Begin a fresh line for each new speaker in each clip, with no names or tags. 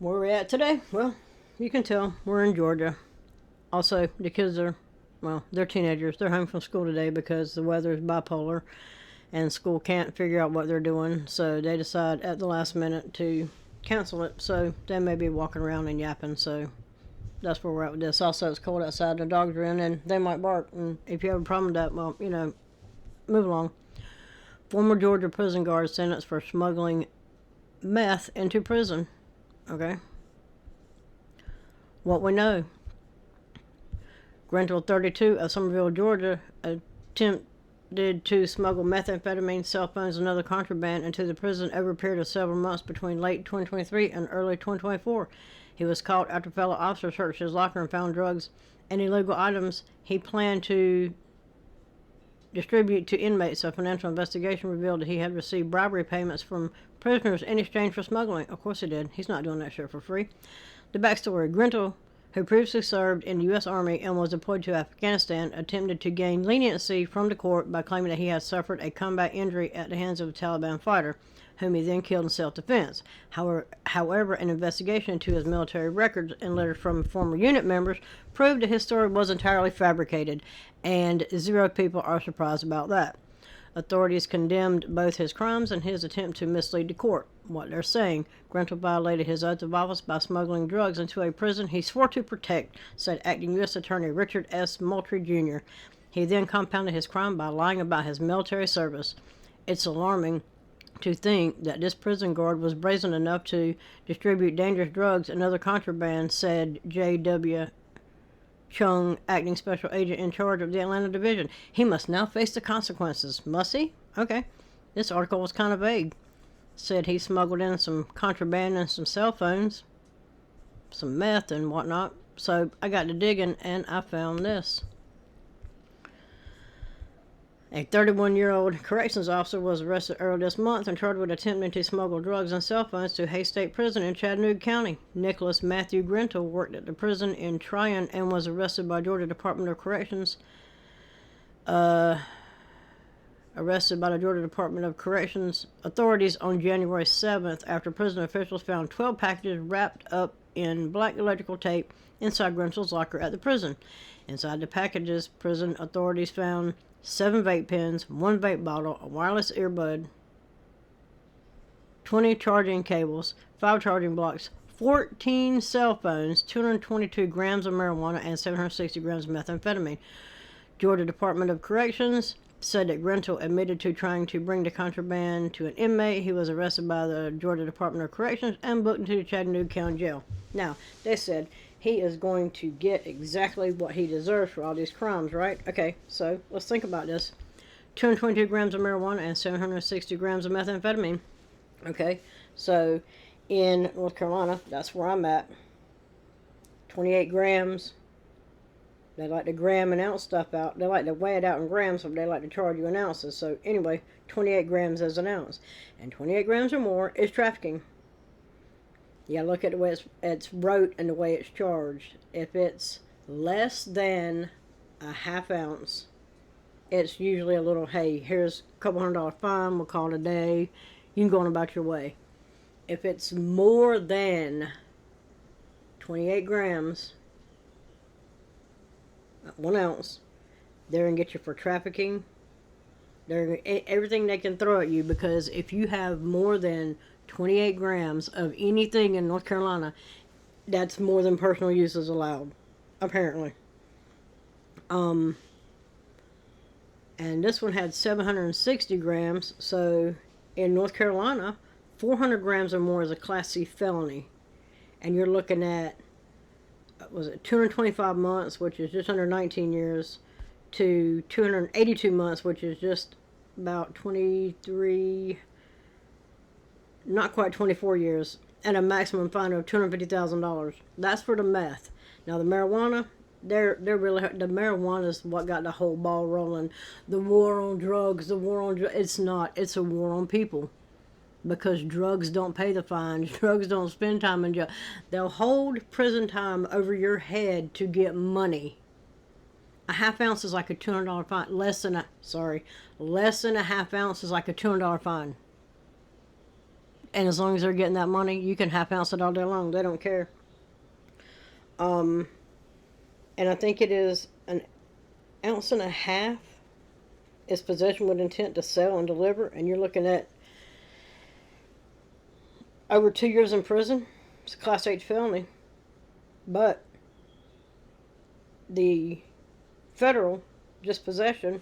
Where we're at today? Well, you can tell we're in Georgia. Also, the kids are, well, they're teenagers. They're home from school today because the weather is bipolar and school can't figure out what they're doing. So they decide at the last minute to cancel it. So they may be walking around and yapping. So that's where we're at with this. Also, it's cold outside. The dogs are in and they might bark. And if you have a problem with that, well, move along. Former Georgia prison guard sentenced for smuggling meth into prison. Okay. What we know. Grindle, 32, of Somerville, Georgia, attempted to smuggle methamphetamine, cell phones, and other contraband into the prison over a period of several months between late 2023 and early 2024. He was caught after fellow officers searched his locker and found drugs and illegal items he planned to distribute to inmates. A financial investigation revealed that he had received bribery payments from prisoners in exchange for smuggling. Of course he did. He's not doing that shit for free. The backstory: Grindle, who previously served in the U.S. Army and was deployed to Afghanistan, attempted to gain leniency from the court by claiming that he had suffered a combat injury at the hands of a Taliban fighter, whom he then killed in self-defense. However, an investigation into his military records and letters from former unit members proved that his story was entirely fabricated, and zero people are surprised about that. Authorities condemned both his crimes and his attempt to mislead the court. What they're saying: Grindle violated his oath of office by smuggling drugs into a prison he swore to protect, said acting U.S. Attorney Richard S. Moultrie, Jr. He then compounded his crime by lying about his military service. It's alarming to think that this prison guard was brazen enough to distribute dangerous drugs and other contraband, said J.W. Chung, acting special agent in charge of the Atlanta division. He must now face the consequences. Must he? Okay. This article was kind of vague. Said he smuggled in some contraband and some cell phones, some meth and whatnot. So I got to digging and I found this. A 31-year-old corrections officer was arrested earlier this month and charged with attempting to smuggle drugs and cell phones to Hays State Prison in Chattanooga County. Nicholas Matthew Grindle worked at the prison in Tryon and was arrested by Georgia Department of Corrections. Authorities on January 7th after prison officials found 12 packages wrapped up in black electrical tape inside Grindle's locker at the prison. Inside the packages, prison authorities found 7 vape pens, 1 vape bottle, a wireless earbud, 20 charging cables, 5 charging blocks, 14 cell phones, 222 grams of marijuana, and 760 grams of methamphetamine. Georgia Department of Corrections said that Grindle admitted to trying to bring the contraband to an inmate. He was arrested by the Georgia Department of Corrections and booked into the Chattanooga County Jail. Now, they said he is going to get exactly what he deserves for all these crimes, right? Okay, so let's think about this. 222 grams of marijuana and 760 grams of methamphetamine. Okay, so in North Carolina, that's where I'm at. 28 grams. They like to gram and ounce stuff out. They like to weigh it out in grams, but they like to charge you in ounces. So anyway, 28 grams as an ounce. And 28 grams or more is trafficking. You gotta look at the way it's wrote and the way it's charged. If it's less than a half ounce, it's usually a little, hey, here's a couple $100 fine, we'll call it a day. You can go on about your way. If it's more than 28 grams, 1 ounce, they're gonna get you for trafficking. They're everything they can throw at you, because if you have more than 28 grams of anything in North Carolina, that's more than personal use is allowed, apparently. And this one had 760 grams, so in North Carolina, 400 grams or more is a Class C felony. And you're looking at, 225 months, which is just under 19 years, to 282 months, which is just about 23... not quite 24 years, and a maximum fine of $250,000. That's for the meth. Now the marijuana, they're really, the marijuana is what got the whole ball rolling. The war on drugs, it's not. It's a war on people, because drugs don't pay the fines. Drugs don't spend time in jail. They'll hold prison time over your head to get money. A half ounce is like a $200 fine. Less than a half ounce is like a $200 fine. And as long as they're getting that money, you can half ounce it all day long. They don't care. And I think it is an ounce and a half is possession with intent to sell and deliver. And you're looking at over 2 years in prison. It's a Class H felony. But the federal just possession,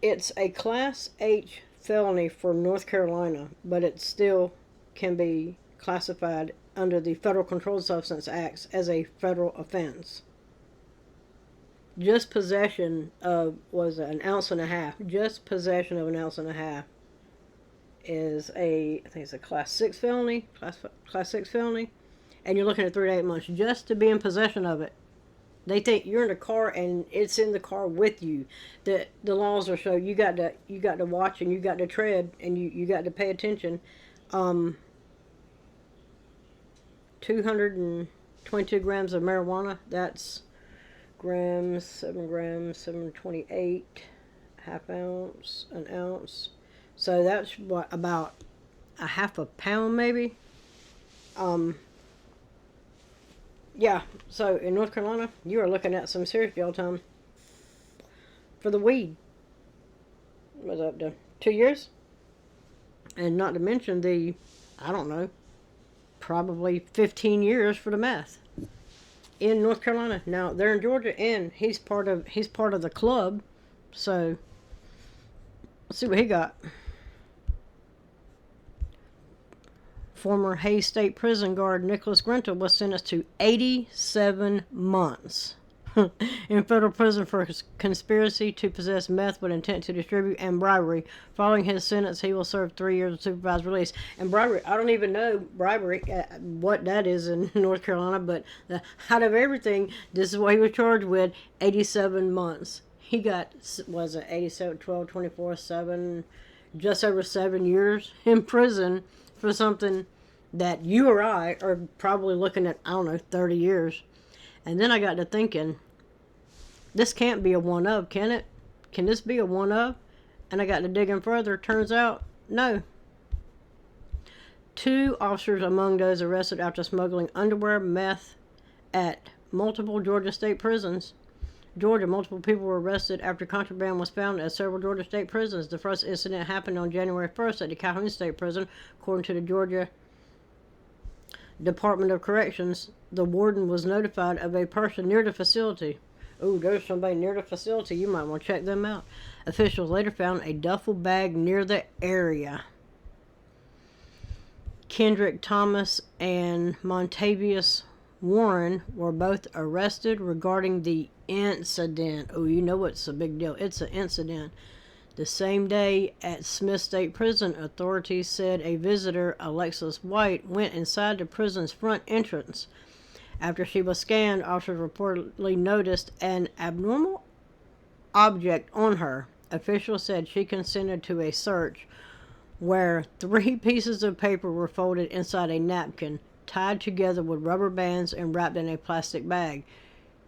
it's a Class H felony for North Carolina, but it still can be classified under the Federal Controlled Substance Acts as a federal offense. Just possession of an ounce and a half. Just possession of an ounce and a half is I think it's a Class 6 felony. Class 6 felony. And you're looking at 3 to 8 months just to be in possession of it. They think you're in a car and it's in the car with you. The laws are so you got to watch and you got to tread and you got to pay attention. 222 grams of marijuana. That's grams, 728, half ounce, an ounce. So that's what, about a half a pound maybe. Yeah, so in North Carolina, you are looking at some serious jail time for the weed. Was up to 2 years? And not to mention I don't know, probably 15 years for the meth in North Carolina. Now they're in Georgia, and he's part of the club. So let's see what he got. Former Hays State Prison guard Nicholas Grindle was sentenced to 87 months in federal prison for conspiracy to possess meth with intent to distribute and bribery. Following his sentence, he will serve 3 years of supervised release. And bribery, I don't even know bribery, what that is in North Carolina, but out of everything, this is what he was charged with, 87 months. He got, 87, 12, 24, 7, just over 7 years in prison for something that you or I are probably looking at, 30 years. And then I got to thinking, this can't be a one-of, can it? Can this be a one-of? And I got to digging further. Turns out, no. 2 officers among those arrested after smuggling underwear, meth at multiple Georgia state prisons. Georgia, multiple people were arrested after contraband was found at several Georgia state prisons. The first incident happened on January 1st at the Calhoun State Prison. According to the Georgia Department of Corrections, the warden was notified of a person near the facility. Oh, there's somebody near the facility. You might want to check them out. Officials later found a duffel bag near the area. Kendrick Thomas and Montavious Warren were both arrested regarding the incident. Oh, you know it's a big deal. It's an incident. The same day at Smith State Prison, authorities said a visitor, Alexis White, went inside the prison's front entrance. After she was scanned, officers reportedly noticed an abnormal object on her. Officials said she consented to a search where 3 pieces of paper were folded inside a napkin, tied together with rubber bands and wrapped in a plastic bag.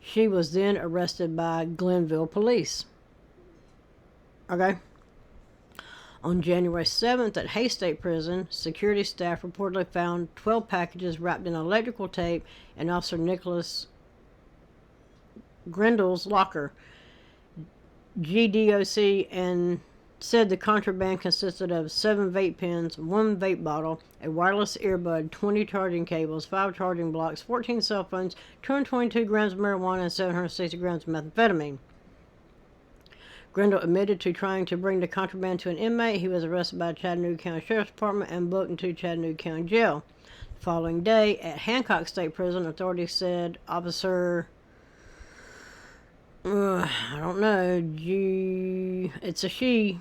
She was then arrested by Glenville police. Okay. On January 7th at Hays State Prison, security staff reportedly found 12 packages wrapped in electrical tape in Officer Nicholas Grindle's locker. GDOC and said the contraband consisted of 7 vape pens, 1 vape bottle, a wireless earbud, 20 charging cables, 5 charging blocks, 14 cell phones, 222 grams of marijuana, and 760 grams of methamphetamine. Grindle admitted to trying to bring the contraband to an inmate. He was arrested by the Chattanooga County Sheriff's Department and booked into Chattanooga County Jail. The following day at Hancock State Prison, authorities said Officer I don't know, it's a she,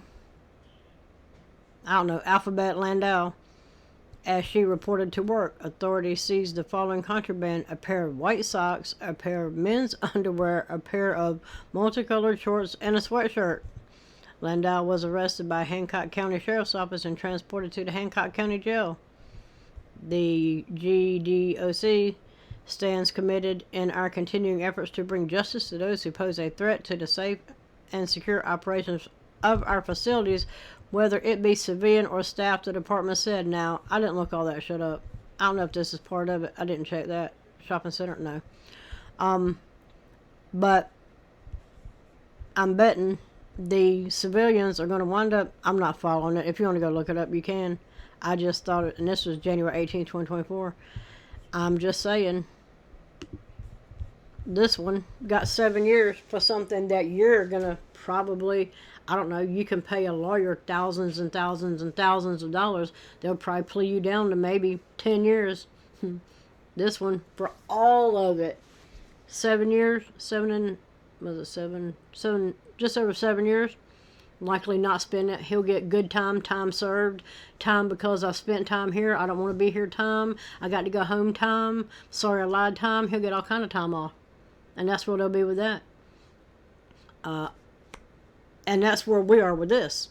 I don't know, Alphabet Landau, as she reported to work. Authorities seized the following contraband: a pair of white socks, a pair of men's underwear, a pair of multicolored shorts, and a sweatshirt. Landau was arrested by Hancock County Sheriff's Office and transported to the Hancock County Jail. The GDOC stands committed in our continuing efforts to bring justice to those who pose a threat to the safe and secure operations of our facilities. whether it be civilian or staff, the department said. Now, I didn't look all that shit up. I don't know if this is part of it. I didn't check that. Shopping center? No. But I'm betting the civilians are going to wind up... I'm not following it. If you want to go look it up, you can. I just thought it... And this was January 18, 2024. I'm just saying... This one got 7 years for something that you're going to probably... I don't know, you can pay a lawyer thousands and thousands and thousands of dollars. They'll probably plea you down to maybe 10 years. This one, for all of it, 7 years, just over 7 years. Likely not spend it. He'll get good time, time served, time because I spent time here. I don't want to be here time. I got to go home time. Sorry I lied time. He'll get all kind of time off. And that's what it'll be with that. And that's where we are with this.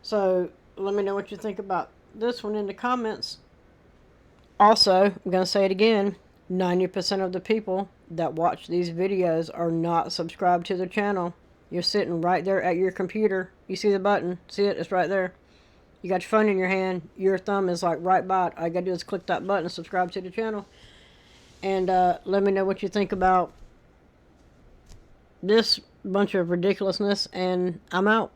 So, let me know what you think about this one in the comments. Also, I'm going to say it again. 90% of the people that watch these videos are not subscribed to the channel. You're sitting right there at your computer. You see the button. See it? It's right there. You got your phone in your hand. Your thumb is like right by it. All you got to do is click that button and subscribe to the channel. And let me know what you think about this bunch of ridiculousness, and I'm out.